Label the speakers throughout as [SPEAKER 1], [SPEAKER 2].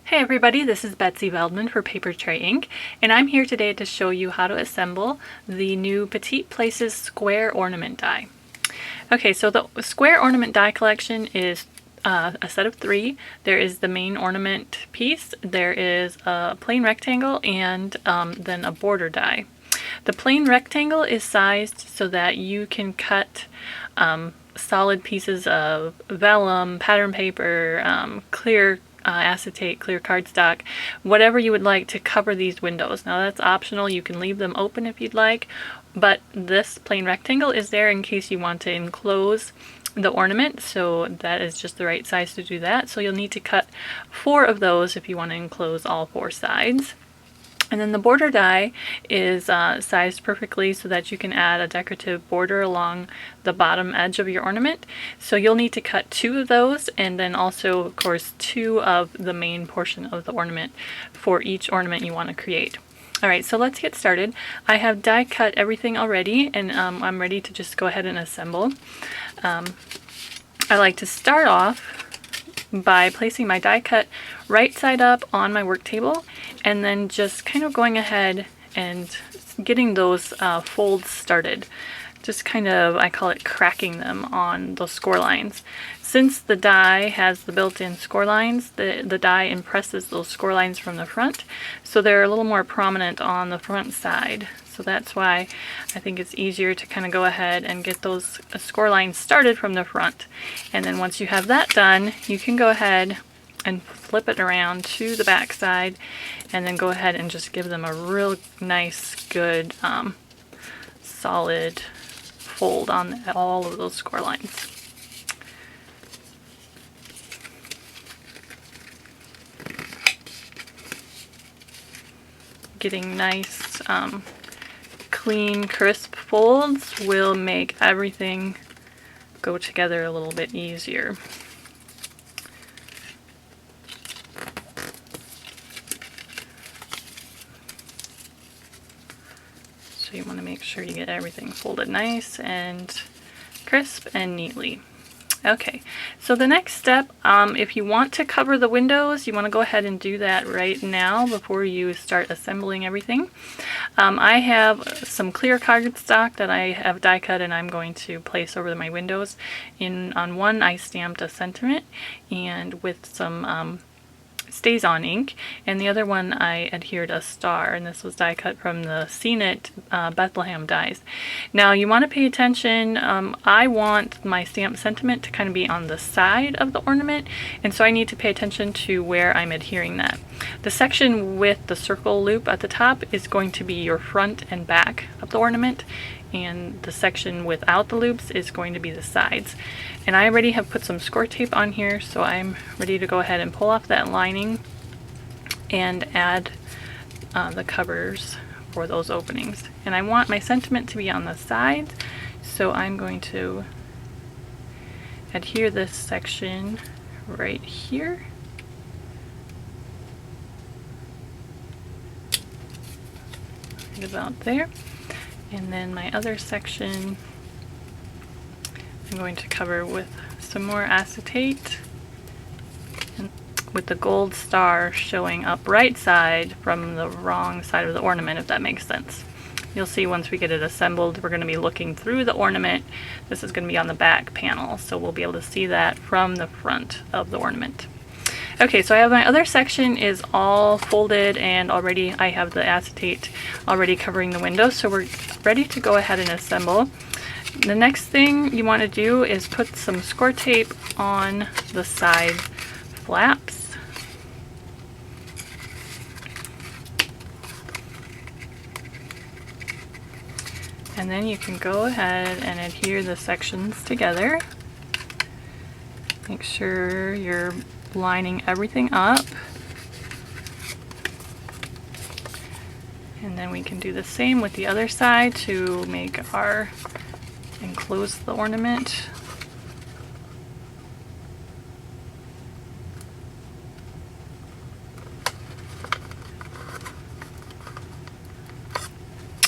[SPEAKER 1] Hey everybody, this is Betsy Veldman for Papertrey Inc. and I'm here today to show you how to assemble the new Petite Places Square Ornament die. Okay, so the Square Ornament die collection is a set of 3. There is the main ornament piece, there is a plain rectangle, and then a border die. The plain rectangle is sized so that you can cut solid pieces of vellum, pattern paper, clear acetate, clear cardstock, whatever you would like to cover these windows. Now that's optional, you can leave them open if you'd like, but this plain rectangle is there in case you want to enclose the ornament, so that is just the right size to do that. So you'll need to cut 4 of those if you want to enclose all 4 sides. And then the border die is sized perfectly so that you can add a decorative border along the bottom edge of your ornament. So you'll need to cut 2 of those, and then also, of course, 2 of the main portion of the ornament for each ornament you want to create. Alright, so let's get started. I have die cut everything already, and I'm ready to just go ahead and assemble. I like to start off by placing my die cut right side up on my work table, and then just kind of going ahead and getting those folds started. Just kind of, I call it cracking them on those score lines. Since the die has the built-in score lines, the die impresses those score lines from the front, so they're a little more prominent on the front side. So that's why I think it's easier to kind of go ahead and get those score lines started from the front. And then once you have that done, you can go ahead and flip it around to the back side, and then go ahead and just give them a real nice, good, solid fold on all of those score lines. Getting nice, clean, crisp folds will make everything go together a little bit easier. So you want to make sure you get everything folded nice and crisp and neatly. Okay, so the next step, if you want to cover the windows, you want to go ahead and do that right now before you start assembling everything. I have some clear cardstock that I have die cut, and I'm going to place over my windows. On one I stamped a sentiment and with some Stays On ink, and the other one I adhered a star, and this was die cut from the Seen It Bethlehem dies. Now you want to pay attention. I want my stamped sentiment to kind of be on the side of the ornament, and so I need to pay attention to where I'm adhering that. The section with the circle loop at the top is going to be your front and back of the ornament, and the section without the loops is going to be the sides. And I already have put some score tape on here, so I'm ready to go ahead and pull off that lining and add the covers for those openings. And I want my sentiment to be on the sides, so I'm going to adhere this section right here. Right about there. And then my other section I'm going to cover with some more acetate, and with the gold star showing up right side from the wrong side of the ornament, if that makes sense. You'll see once we get it assembled, we're going to be looking through the ornament. This is going to be on the back panel, so we'll be able to see that from the front of the ornament. Okay, so I have my other section is all folded, and already I have the acetate already covering the window, so we're ready to go ahead and assemble. The next thing you want to do is put some score tape on the side flaps. And then you can go ahead and adhere the sections together. Make sure you're lining everything up. And then we can do the same with the other side to make our enclose the ornament.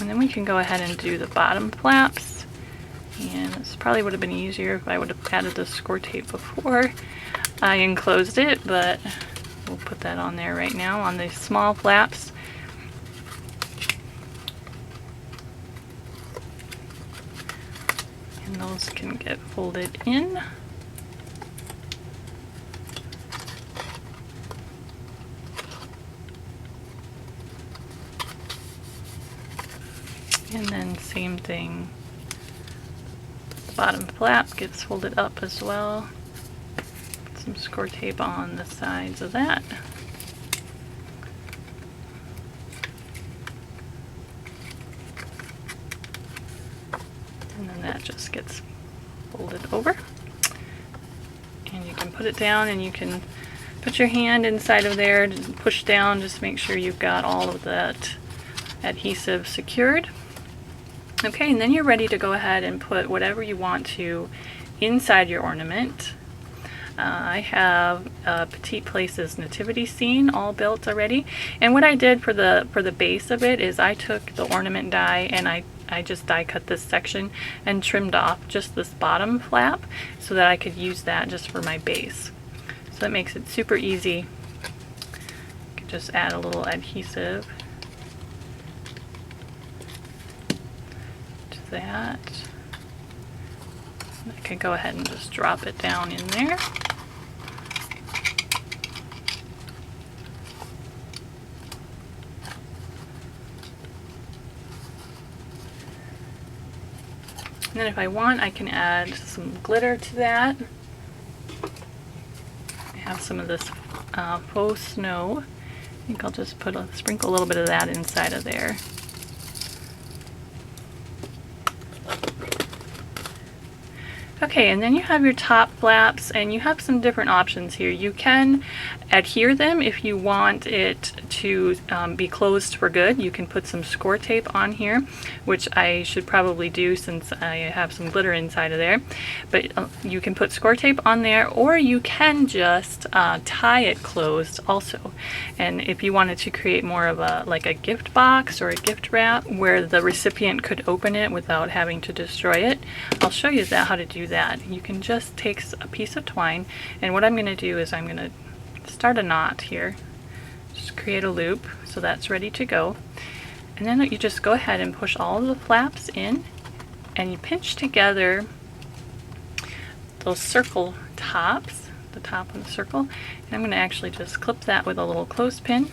[SPEAKER 1] And then we can go ahead and do the bottom flaps. And this probably would have been easier if I would have added the score tape before I enclosed it, but we'll put that on there right now on the small flaps. And those can get folded in. And then same thing, the bottom flap gets folded up as well. Put some score tape on the sides of that. And then that just gets folded over. And you can put it down and you can put your hand inside of there to push down, just make sure you've got all of that adhesive secured. Okay, and then you're ready to go ahead and put whatever you want to inside your ornament. I have a Petite Places nativity scene all built already, and what I did for the base of it is I took the ornament die and I just die cut this section and trimmed off just this bottom flap so that I could use that just for my base. So that makes it super easy. You can just add a little adhesive that. I can go ahead and just drop it down in there. And then if I want, I can add some glitter to that. I have some of this faux snow. I think I'll just sprinkle a little bit of that inside of there. Okay, and then you have your top flaps, and you have some different options here. You can adhere them if you want it to be closed for good. You can put some score tape on here, which I should probably do since I have some glitter inside of there. But you can put score tape on there, or you can just tie it closed also. And if you wanted to create more of like a gift box or a gift wrap where the recipient could open it without having to destroy it, I'll show you how to do that. You can just take a piece of twine, and what I'm going to do is I'm going to start a knot here, just create a loop so that's ready to go, and then you just go ahead and push all of the flaps in and you pinch together those circle tops, the top of the circle, and I'm going to actually just clip that with a little clothespin,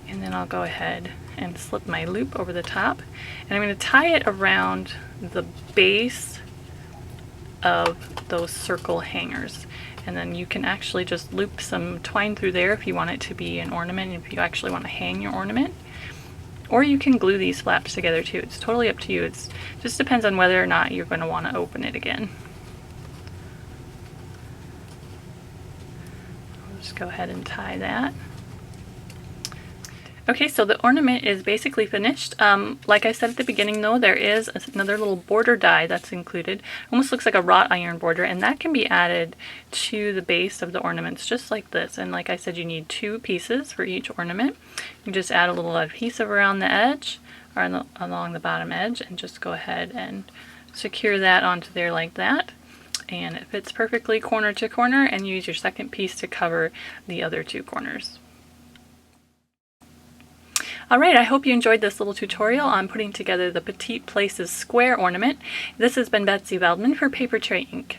[SPEAKER 1] and then I'll go ahead and slip my loop over the top, and I'm going to tie it around the base of those circle hangers. And then you can actually just loop some twine through there if you want it to be an ornament, if you actually want to hang your ornament. Or you can glue these flaps together too. It's totally up to you. It just depends on whether or not you're going to want to open it again. I'll just go ahead and tie that. Okay, so the ornament is basically finished. Like I said at the beginning though, there is another little border die that's included. Almost looks like a wrought iron border, and that can be added to the base of the ornaments just like this. And like I said, you need 2 pieces for each ornament. You just add a little adhesive around the edge or along the bottom edge, and just go ahead and secure that onto there like that. And it fits perfectly corner to corner, and use your second piece to cover the other 2 corners. Alright, I hope you enjoyed this little tutorial on putting together the Petite Places square ornament. This has been Betsy Veldman for Papertrey Inc.